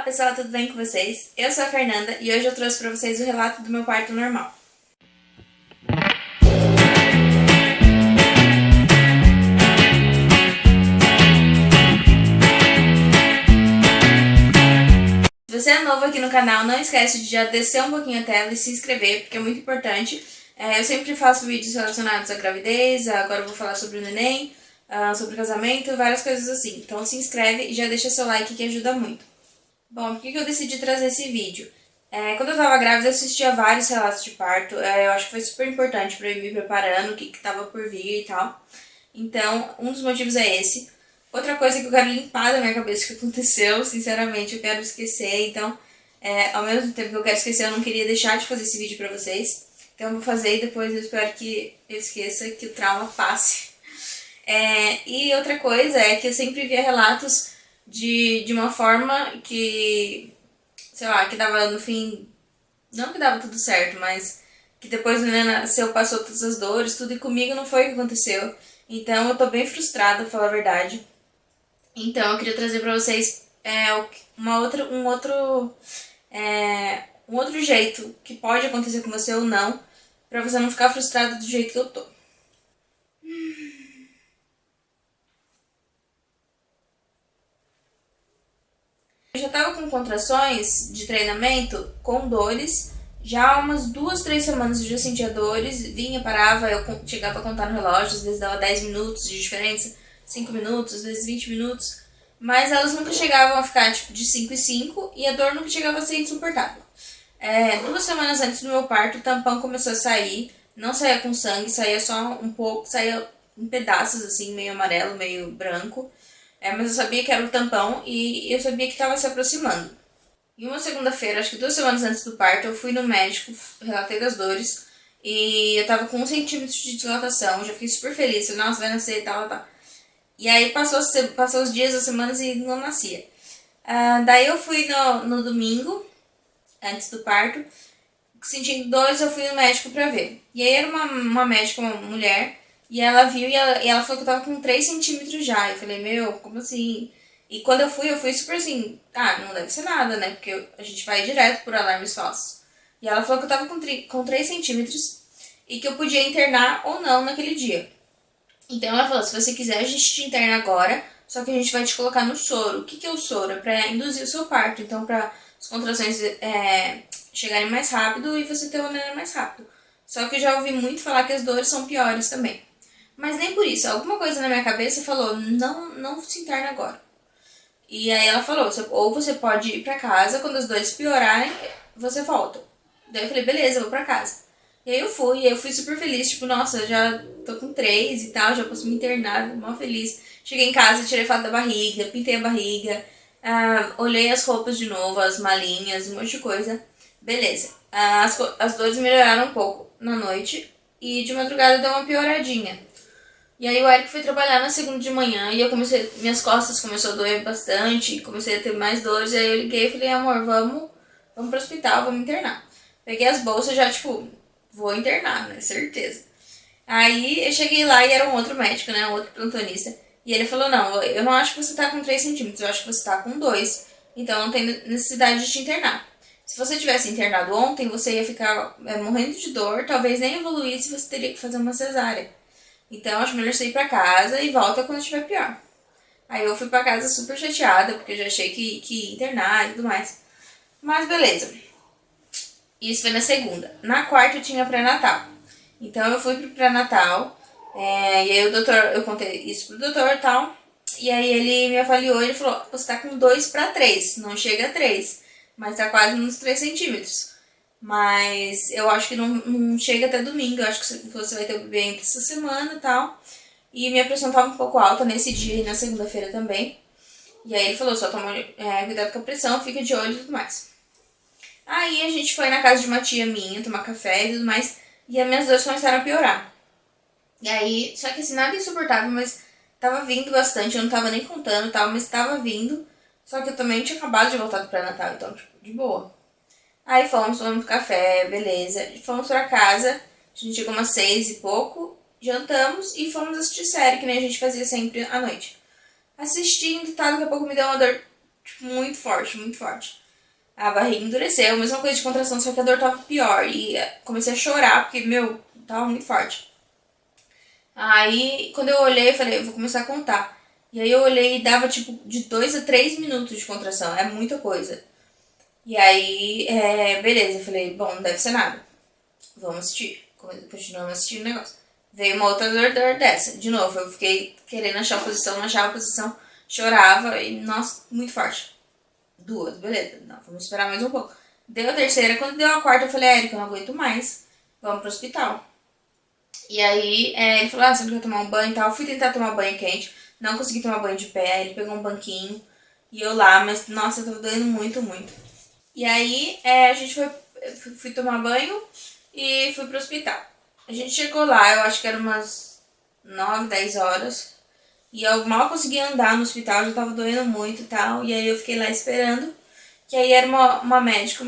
pessoal, tudo bem com vocês? Eu sou a Fernanda e hoje eu trouxe pra vocês o relato do meu parto normal. Se você é novo aqui no canal, não esquece de já descer um pouquinho a tela e se inscrever, porque é muito importante. Eu sempre faço vídeos relacionados à gravidez, agora eu vou falar sobre o neném, sobre o casamento, várias coisas assim. Então se inscreve e já deixa seu like que ajuda muito. Bom, por que eu decidi trazer esse vídeo? Quando eu tava grávida, eu assistia vários relatos de parto. Eu acho que foi super importante pra eu ir me preparando, o que tava por vir e tal. Então, um dos motivos é esse. Outra coisa que eu quero limpar da minha cabeça que aconteceu, sinceramente, eu quero esquecer. Então, ao mesmo tempo que eu quero esquecer, eu não queria deixar de fazer esse vídeo pra vocês. Então, eu vou fazer e depois eu espero que eu esqueça, que o trauma passe. E outra coisa é que eu sempre via relatos de uma forma que, sei lá, que dava no fim, não que dava tudo certo, mas que depois o neném nasceu, passou todas as dores, tudo, e comigo não foi o que aconteceu. Então eu tô bem frustrada, pra falar a verdade. Então eu queria trazer pra vocês um outro jeito que pode acontecer com você ou não, pra você não ficar frustrado do jeito que eu tô. Eu já tava com contrações de treinamento, com dores, já há umas 2, 3 semanas eu já sentia dores, vinha, parava, eu chegava a contar no relógio, às vezes dava 10 minutos de diferença, 5 minutos, às vezes 20 minutos, mas elas nunca chegavam a ficar tipo de 5 em 5 e a dor nunca chegava a ser insuportável. 2 semanas antes do meu parto, o tampão começou a sair, não saía com sangue, saía só um pouco, saía em pedaços assim, meio amarelo, meio branco. Mas eu sabia que era o tampão e eu sabia que estava se aproximando. Em uma segunda-feira, acho que 2 semanas antes do parto, eu fui no médico, relatei das dores e eu tava com 1 centímetro de dilatação, já fiquei super feliz, falei, nossa, vai nascer e tal. E aí passou os dias, as semanas e não nascia. Daí eu fui no domingo, antes do parto, sentindo dores, eu fui no médico pra ver. E aí era uma médica, uma mulher, e ela viu e ela falou que eu tava com 3 centímetros já. Eu falei, meu, como assim? E quando eu fui super assim, não deve ser nada, né? Porque a gente vai direto por alarmes falsos. E ela falou que eu tava com 3 centímetros e que eu podia internar ou não naquele dia. Então ela falou, se você quiser a gente te interna agora, só que a gente vai te colocar no soro. O que é o soro? É pra induzir o seu parto, então pra as contrações chegarem mais rápido e você ter o neném mais rápido. Só que eu já ouvi muito falar que as dores são piores também. Mas nem por isso, alguma coisa na minha cabeça falou, não se interna agora. E aí ela falou, ou você pode ir pra casa, quando as dores piorarem, você volta. Daí eu falei, beleza, eu vou pra casa. E aí eu fui super feliz, tipo, nossa, já tô com 3 e tal, já posso me internar, mó feliz. Cheguei em casa, tirei foto da barriga, pintei a barriga, olhei as roupas de novo, as malinhas, um monte de coisa. Beleza. As dores melhoraram um pouco na noite e de madrugada deu uma pioradinha. E aí o Eric foi trabalhar na segunda de manhã e minhas costas começaram a doer bastante, comecei a ter mais dores, e aí eu liguei e falei, amor, vamos pro hospital, vamos internar. Peguei as bolsas já, tipo, vou internar, né, certeza. Aí eu cheguei lá e era um outro médico, né, um outro plantonista, e ele falou, não, eu não acho que você tá com 3 centímetros, eu acho que você tá com 2, então não tem necessidade de te internar. Se você tivesse internado ontem, você ia ficar morrendo de dor, talvez nem evoluísse, você teria que fazer uma cesárea. Então, acho melhor você ir pra casa e volta quando estiver pior. Aí eu fui pra casa super chateada, porque eu já achei que ia internar e tudo mais. Mas beleza. Isso foi na segunda. Na quarta eu tinha pré-natal. Então eu fui pro pré-natal. E aí eu contei isso pro doutor e tal. E aí ele me avaliou e ele falou, você tá com 2 pra 3, não chega a 3, mas tá quase nos 3 centímetros. Mas eu acho que não chega até domingo, eu acho que você vai ter o bebê entre essa semana e tal. E minha pressão tava um pouco alta nesse dia e na segunda-feira também. E aí ele falou, só toma cuidado com a pressão, fica de olho e tudo mais. Aí a gente foi na casa de uma tia minha tomar café e tudo mais, e as minhas dores começaram a piorar. E aí, só que assim, nada insuportável, mas tava vindo bastante, eu não tava nem contando e tal, mas tava vindo. Só que eu também tinha acabado de voltar do pré-natal, então, tipo, de boa. Aí tomamos café, beleza. E fomos pra casa, a gente chegou umas 6 e pouco, jantamos e fomos assistir série, que nem a gente fazia sempre à noite. Assistindo, tá, daqui a pouco me deu uma dor tipo, muito forte, muito forte. A barriga endureceu, a mesma coisa de contração, só que a dor tava pior. E comecei a chorar, porque, meu, tava muito forte. Aí, quando eu olhei, eu falei, eu vou começar a contar. E aí eu olhei e dava, tipo, de 2 a 3 minutos de contração. É muita coisa. E aí, beleza. Eu falei, bom, não deve ser nada. Vamos assistir. Continuamos assistindo o negócio. Veio uma outra dor dessa. De novo, eu fiquei querendo achar a posição, não achava a posição. Chorava e, nossa, muito forte. 2, beleza. Não, vamos esperar mais um pouco. Deu a terceira. Quando deu a quarta, eu falei, Érica, eu não aguento mais. Vamos pro hospital. E aí, ele falou, você não quer tomar um banho e tal. Eu fui tentar tomar banho quente. Não consegui tomar banho de pé. Aí ele pegou um banquinho. E eu lá, mas, nossa, eu tava doendo muito, muito. E aí, a gente fui tomar banho e fui pro hospital. A gente chegou lá, eu acho que era umas 9, 10 horas. E eu mal conseguia andar no hospital, já tava doendo muito e tal. E aí eu fiquei lá esperando. Que aí era uma médica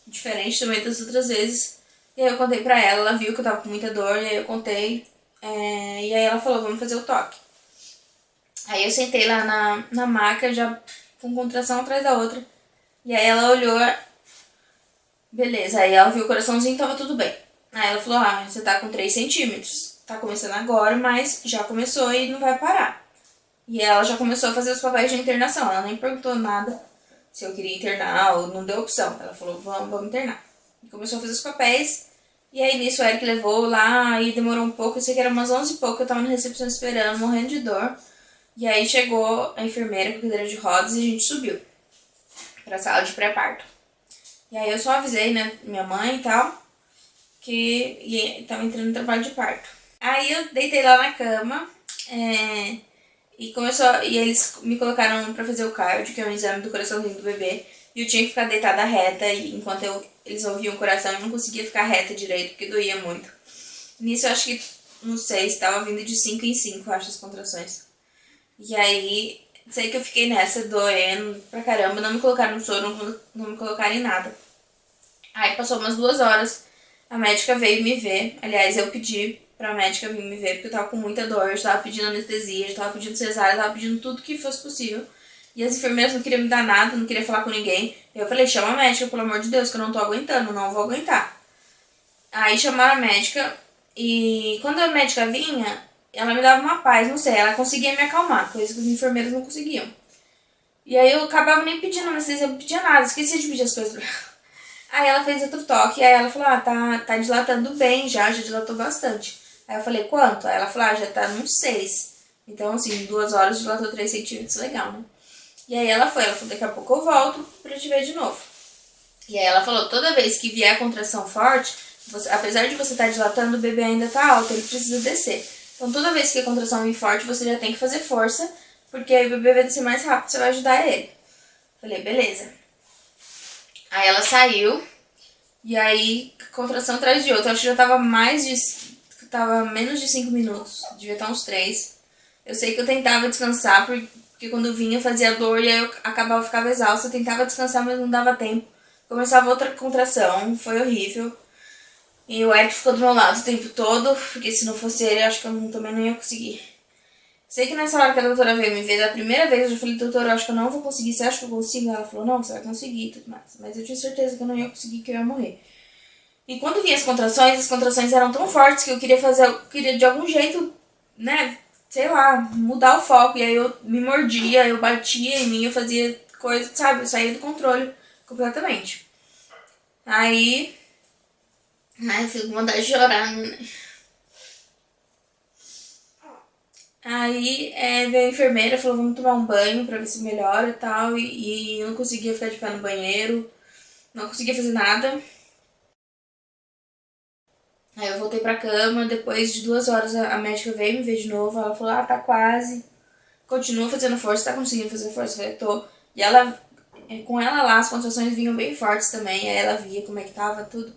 diferente também das outras vezes. E aí eu contei pra ela, ela viu que eu tava com muita dor, e aí eu contei. E aí ela falou, vamos fazer o toque. Aí eu sentei lá na maca, já com contração atrás da outra. E aí ela olhou, beleza, aí ela viu o coraçãozinho e tava tudo bem. Aí ela falou, você tá com 3 centímetros. Tá começando agora, mas já começou e não vai parar. E ela já começou a fazer os papéis de internação. Ela nem perguntou nada se eu queria internar ou não deu opção. Ela falou, vamos internar. E começou a fazer os papéis. E aí nisso o Eric levou lá e demorou um pouco. Eu sei que era umas 11 e pouco, eu tava na recepção esperando, morrendo de dor. E aí chegou a enfermeira com cadeira de rodas e a gente subiu pra sala de pré-parto. E aí eu só avisei, né, minha mãe e tal, que tava entrando no trabalho de parto. Aí eu deitei lá na cama, e eles me colocaram pra fazer o cardio, que é um exame do coraçãozinho do bebê, e eu tinha que ficar deitada reta, e enquanto eles ouviam o coração, eu não conseguia ficar reta direito, porque doía muito. Nisso eu acho que, não sei, estava vindo de 5 em 5, acho, as contrações. E aí, sei que eu fiquei nessa, doendo pra caramba, não me colocaram no soro, não me colocaram em nada. Aí passou umas 2 horas, a médica veio me ver. Aliás, eu pedi pra médica vir me ver, porque eu tava com muita dor, eu tava pedindo anestesia, eu tava pedindo cesárea, eu tava pedindo tudo que fosse possível. E as enfermeiras não queriam me dar nada, não queriam falar com ninguém. Eu falei, chama a médica, pelo amor de Deus, que eu não tô aguentando, não vou aguentar. Aí chamaram a médica, e quando a médica vinha, ela me dava uma paz, não sei, ela conseguia me acalmar, coisa que os enfermeiros não conseguiam. E aí eu acabava nem pedindo anestesia, não pedia nada, esqueci de pedir as coisas pra ela. Aí ela fez outro toque, aí ela falou, tá dilatando bem já dilatou bastante. Aí eu falei, quanto? Aí ela falou, já tá nos 6. Então, assim, 2 horas dilatou 3 centímetros, legal, né? E aí ela falou, daqui a pouco eu volto pra te ver de novo. E aí ela falou, toda vez que vier a contração forte, apesar de você estar dilatando, o bebê ainda tá alto, ele precisa descer. Então toda vez que a contração vir forte, você já tem que fazer força, porque aí o bebê vai descer mais rápido, você vai ajudar ele. Falei, beleza. Aí ela saiu, e aí contração atrás de outra. Eu acho que já tava tava menos de 5 minutos, devia estar uns 3. Eu sei que eu tentava descansar, porque quando eu vinha fazia dor e aí eu ficava exausta. Eu tentava descansar, mas não dava tempo. Começava outra contração, foi horrível. E o Eric ficou do meu lado o tempo todo, porque se não fosse ele, eu acho que eu também não ia conseguir. Sei que nessa hora que a doutora veio me ver da primeira vez, eu já falei, doutora, eu acho que eu não vou conseguir, você acha que eu consigo? Ela falou, não, você vai conseguir e tudo mais. Mas eu tinha certeza que eu não ia conseguir, que eu ia morrer. E quando vinha as contrações eram tão fortes que eu queria de algum jeito, né, sei lá, mudar o foco. E aí eu me mordia, eu batia em mim, eu fazia coisa, sabe, eu saía do controle completamente. Aí eu fico com vontade de chorar, né? Aí veio a enfermeira, falou, vamos tomar um banho pra ver se melhora e tal. E eu não conseguia ficar de pé no banheiro, não conseguia fazer nada. Aí eu voltei pra cama, depois de 2 horas a médica veio me ver de novo, ela falou, tá quase. Continua fazendo força, tá conseguindo fazer força? Eu falei, tô. E ela, com ela lá, as contrações vinham bem fortes também, aí ela via como é que tava tudo.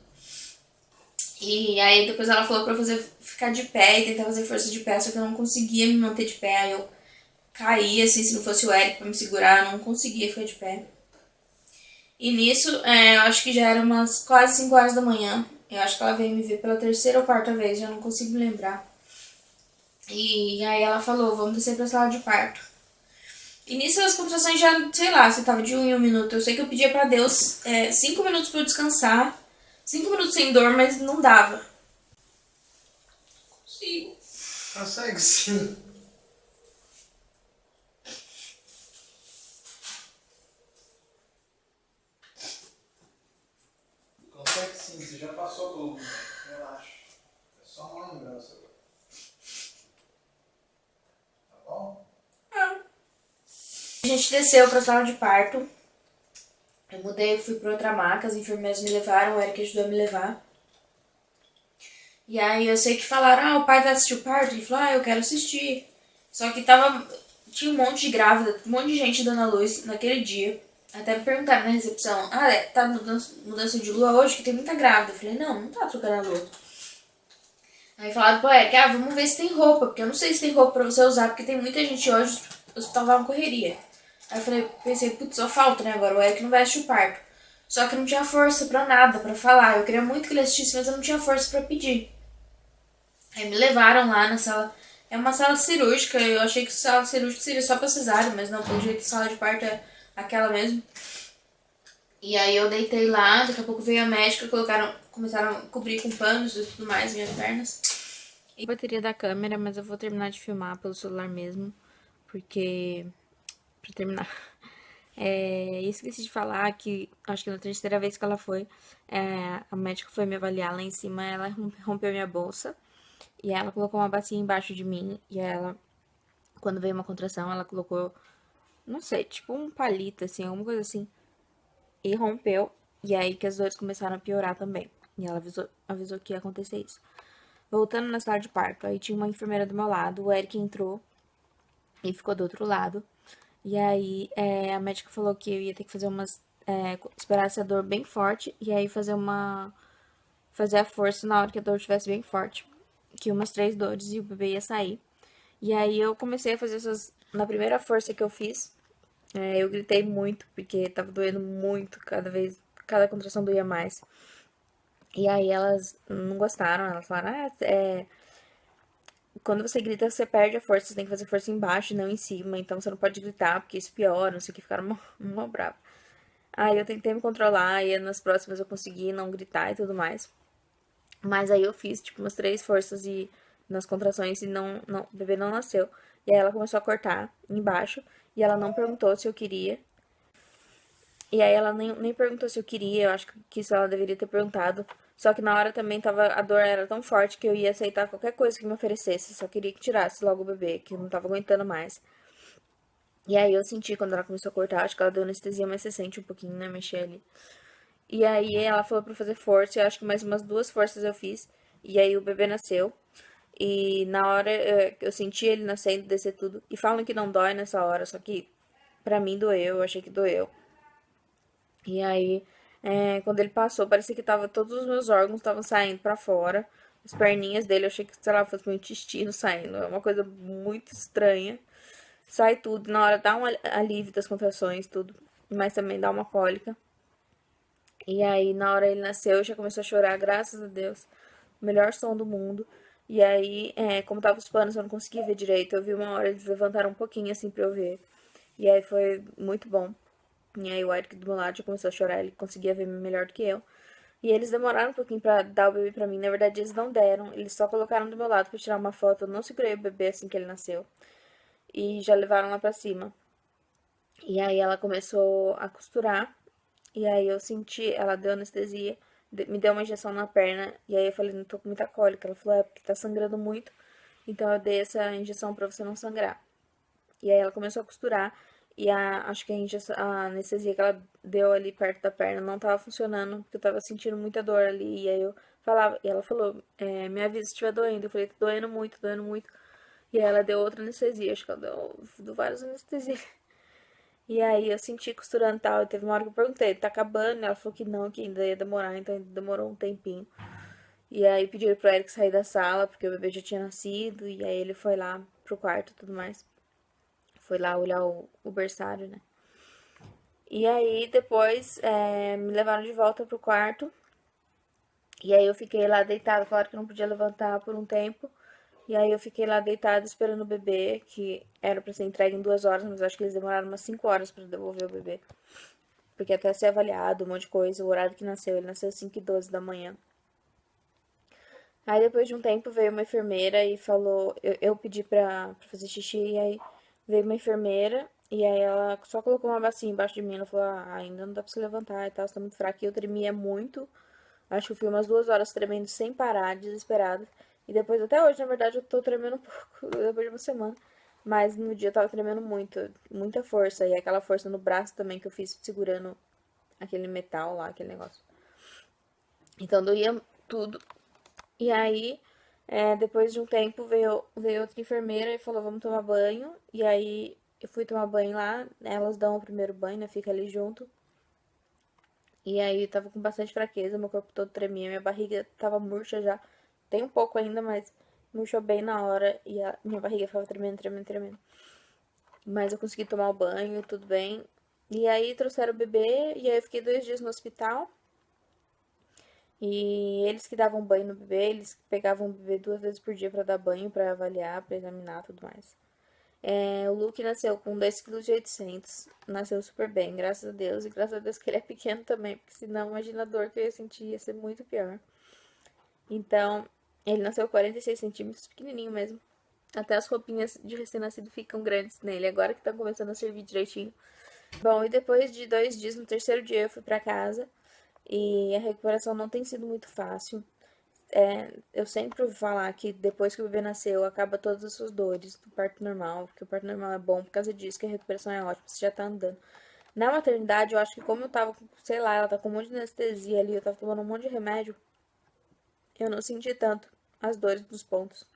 E aí depois ela falou pra eu ficar de pé e tentar fazer força de pé, só que eu não conseguia me manter de pé, aí eu caía, assim, se não fosse o Eric pra me segurar, eu não conseguia ficar de pé. E nisso, eu acho que já era umas quase 5 horas da manhã. Eu acho que ela veio me ver pela 3ª ou 4ª vez, já não consigo me lembrar. E aí ela falou, vamos descer pra sala de parto. E nisso as contrações já, sei lá, se tava de 1 em 1 minuto. Eu sei que eu pedia pra Deus 5 minutos pra eu descansar. 5 minutos sem dor, mas não dava. Consigo. Consegue sim. Consegue sim, você já passou tudo. Relaxa. É só uma lembrança agora. Tá bom? A gente desceu pra sala de parto. Eu mudei, eu fui pra outra maca, as enfermeiras me levaram, o Eric ajudou a me levar. E aí eu sei que falaram, o pai vai assistir o parto? Ele falou, eu quero assistir. Só que tinha um monte de grávida, um monte de gente dando a luz naquele dia. Até me perguntaram na recepção, tá mudança de lua hoje, que tem muita grávida. Eu falei, não tá trocando a lua. Aí falaram pro Eric, vamos ver se tem roupa, porque eu não sei se tem roupa pra você usar, porque tem muita gente hoje, o hospital vai uma correria. Aí eu pensei, putz, só falta, né, agora o Eric não vai assistir o parto. Só que eu não tinha força pra nada, pra falar. Eu queria muito que ele assistisse, mas eu não tinha força pra pedir. Aí me levaram lá na sala. É uma sala cirúrgica. Eu achei que sala cirúrgica seria só pra cesárea, mas não, pelo jeito sala de parto é aquela mesmo. E aí eu deitei lá, daqui a pouco veio a médica, começaram a cobrir com panos e tudo mais minhas pernas. E bateria da câmera, mas eu vou terminar de filmar pelo celular mesmo, porque pra terminar. Esqueci de falar que acho que na terceira vez que ela foi, a médica foi me avaliar lá em cima, ela rompeu minha bolsa. E ela colocou uma bacia embaixo de mim. E ela, quando veio uma contração, ela colocou, não sei, tipo um palito, assim, alguma coisa assim. E rompeu. E aí que as dores começaram a piorar também. E ela avisou que ia acontecer isso. Voltando na sala de parto, aí tinha uma enfermeira do meu lado. O Eric entrou e ficou do outro lado. E aí a médica falou que eu ia ter que fazer esperar essa dor bem forte. E aí fazer a força na hora que a dor estivesse bem forte. Que umas 3 dores e o bebê ia sair. E aí eu comecei a fazer na primeira força que eu fiz, eu gritei muito, porque tava doendo muito, cada contração doía mais. E aí elas não gostaram, elas falaram, quando você grita, você perde a força, você tem que fazer força embaixo e não em cima, então você não pode gritar, porque isso piora, não sei o que, ficaram mó bravo. Aí eu tentei me controlar, e nas próximas eu consegui não gritar e tudo mais. Mas aí eu fiz, tipo, umas 3 forças nas contrações e o bebê não nasceu. E aí ela começou a cortar embaixo e ela não perguntou se eu queria. E aí ela nem perguntou se eu queria, eu acho que isso ela deveria ter perguntado. Só que na hora também a dor era tão forte que eu ia aceitar qualquer coisa que me oferecesse. Só queria que tirasse logo o bebê, que eu não tava aguentando mais. E aí eu senti quando ela começou a cortar, acho que ela deu anestesia, mas você sente um pouquinho, né, mexer ali. E aí ela falou pra fazer força, eu acho que mais umas 2 forças eu fiz. E aí o bebê nasceu. E na hora eu senti ele nascendo, descer tudo. E falam que não dói nessa hora, só que pra mim doeu, eu achei que doeu. E aí, quando ele passou, parecia que todos os meus órgãos estavam saindo pra fora. As perninhas dele, eu achei que, sei lá, fosse meu intestino saindo. É uma coisa muito estranha. Sai tudo, na hora dá um alívio das contrações, tudo. Mas também dá uma cólica. E aí, na hora ele nasceu, já começou a chorar, graças a Deus. O melhor som do mundo. E aí, como tava os panos, eu não conseguia ver direito. Eu vi uma hora, eles levantaram um pouquinho, assim, pra eu ver. E aí foi muito bom. E aí o Eric do meu lado já começou a chorar, ele conseguia ver melhor do que eu. E eles demoraram um pouquinho pra dar o bebê pra mim. Na verdade, eles não deram. Eles só colocaram do meu lado pra tirar uma foto. Eu não segurei o bebê assim que ele nasceu. E já levaram lá pra cima. E aí ela começou a costurar. E aí eu senti, ela deu anestesia, me deu uma injeção na perna. E aí eu falei, não tô com muita cólica. Ela falou, porque tá sangrando muito. Então eu dei essa injeção pra você não sangrar. E aí ela começou a costurar. E acho que a anestesia que ela deu ali perto da perna não tava funcionando, porque eu tava sentindo muita dor ali. E aí eu falava, e ela falou, me avisa se estiver doendo. Eu falei, tá doendo muito, doendo muito. E aí ela deu outra anestesia, acho que ela deu várias anestesias. E aí eu senti costurando e tal. E teve uma hora que eu perguntei, tá acabando? Ela falou que não, que ainda ia demorar, então ainda demorou um tempinho. E aí pediu pro Eric sair da sala, porque o bebê já tinha nascido. E aí ele foi lá pro quarto e tudo mais. Foi lá olhar o berçário, né? E aí depois me levaram de volta pro quarto. E aí eu fiquei lá deitada, falaram que não podia levantar por um tempo. E aí eu fiquei lá deitada esperando o bebê, que era pra ser entregue em 2 horas, mas acho que eles demoraram umas 5 horas pra devolver o bebê. Porque até ser avaliado, um monte de coisa, o horário que nasceu, ele nasceu às 5h12 da manhã. Aí depois de um tempo veio uma enfermeira e falou, eu pedi pra fazer xixi, e aí veio uma enfermeira, e aí ela só colocou uma bacia embaixo de mim, ela falou, ainda não dá pra se levantar e tal, você tá muito fraca, e eu tremia muito, acho que eu fui umas 2 horas tremendo sem parar, desesperada, e depois, até hoje, na verdade, eu tô tremendo um pouco, depois de uma semana, mas no dia eu tava tremendo muito, muita força, e aquela força no braço também que eu fiz segurando aquele metal lá, aquele negócio. Então doía tudo. E aí, depois de um tempo, veio outra enfermeira e falou, vamos tomar banho. E aí, eu fui tomar banho lá, elas dão o primeiro banho, né, fica ali junto. E aí, eu tava com bastante fraqueza, meu corpo todo tremia, minha barriga tava murcha já. Tem um pouco ainda, mas murchou bem na hora e a minha barriga ficava tremendo, tremendo, tremendo. Mas eu consegui tomar o banho, tudo bem. E aí, trouxeram o bebê, e aí eu fiquei 2 dias no hospital. E eles que davam banho no bebê, eles pegavam o bebê 2 vezes por dia pra dar banho, pra avaliar, pra examinar tudo mais. O Luke nasceu com 2,8 kg, nasceu super bem, graças a Deus. E graças a Deus que ele é pequeno também, porque senão imagina a dor que eu ia sentir, ia ser muito pior. Então, ele nasceu 46 centímetros, pequenininho mesmo. Até as roupinhas de recém-nascido ficam grandes nele, agora que tá começando a servir direitinho. Bom, e depois de 2 dias, no terceiro dia eu fui pra casa. E a recuperação não tem sido muito fácil. Eu sempre ouvi falar que depois que o bebê nasceu, acaba todas as suas dores do parto normal, porque o parto normal é bom por causa disso, que a recuperação é ótima, você já tá andando. Na maternidade, eu acho que como eu tava, sei lá, ela tá com um monte de anestesia ali, eu tava tomando um monte de remédio, eu não senti tanto as dores dos pontos.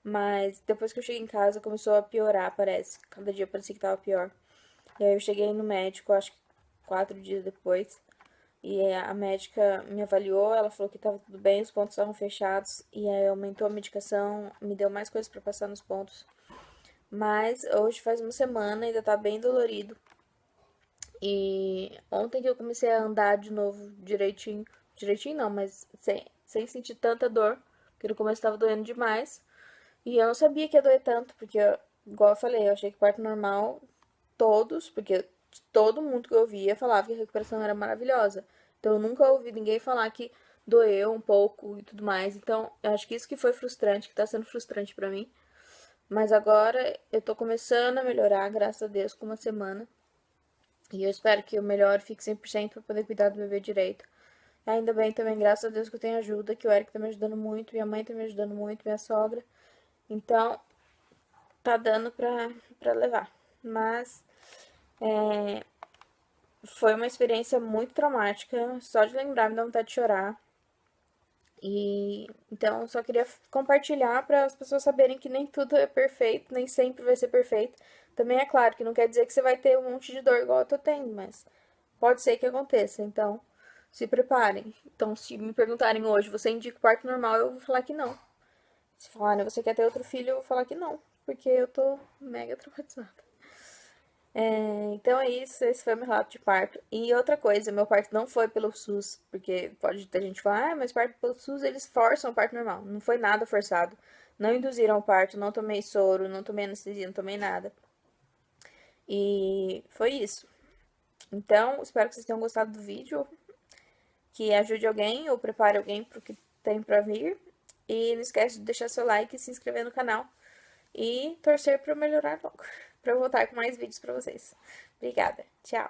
Mas depois que eu cheguei em casa, começou a piorar, parece. Cada dia parecia que tava pior. E aí eu cheguei no médico, acho que 4 dias depois. E a médica me avaliou, ela falou que estava tudo bem, os pontos estavam fechados. E aí aumentou a medicação, me deu mais coisas para passar nos pontos. Mas hoje faz uma semana, ainda tá bem dolorido. E ontem que eu comecei a andar de novo direitinho. Direitinho não, mas sem sentir tanta dor. Porque no começo tava doendo demais. E eu não sabia que ia doer tanto, porque, igual eu falei, eu achei que parto normal, todos, porque todo mundo que eu ouvia falava que a recuperação era maravilhosa. Então eu nunca ouvi ninguém falar que doeu um pouco e tudo mais. Então eu acho que isso que foi frustrante, que tá sendo frustrante pra mim. Mas agora eu tô começando a melhorar, graças a Deus, com uma semana. E eu espero que eu melhore, fique 100% pra poder cuidar do bebê direito. Ainda bem também, graças a Deus, que eu tenho ajuda, que o Eric tá me ajudando muito, minha mãe tá me ajudando muito, minha sogra. Então, tá dando pra levar. Mas, foi uma experiência muito traumática. Só de lembrar me dá vontade de chorar. E então só queria compartilhar para as pessoas saberem que nem tudo é perfeito, nem sempre vai ser perfeito. Também é claro que não quer dizer que você vai ter um monte de dor igual eu tô tendo, mas pode ser que aconteça. Então, se preparem. Então, se me perguntarem hoje, você indica o parto normal, eu vou falar que não. Se falarem, você quer ter outro filho, eu vou falar que não, porque eu tô mega traumatizada. Então é isso, esse foi meu relato de parto. E outra coisa, meu parto não foi pelo SUS, porque pode ter gente que fala, mas parto pelo SUS eles forçam o parto normal. Não foi nada forçado. Não induziram o parto, não tomei soro, não tomei anestesia, não tomei nada. E foi isso. Então, espero que vocês tenham gostado do vídeo, que ajude alguém ou prepare alguém pro que tem pra vir. E não esquece de deixar seu like e se inscrever no canal. E torcer pra eu melhorar logo. Pra eu voltar com mais vídeos pra vocês. Obrigada. Tchau.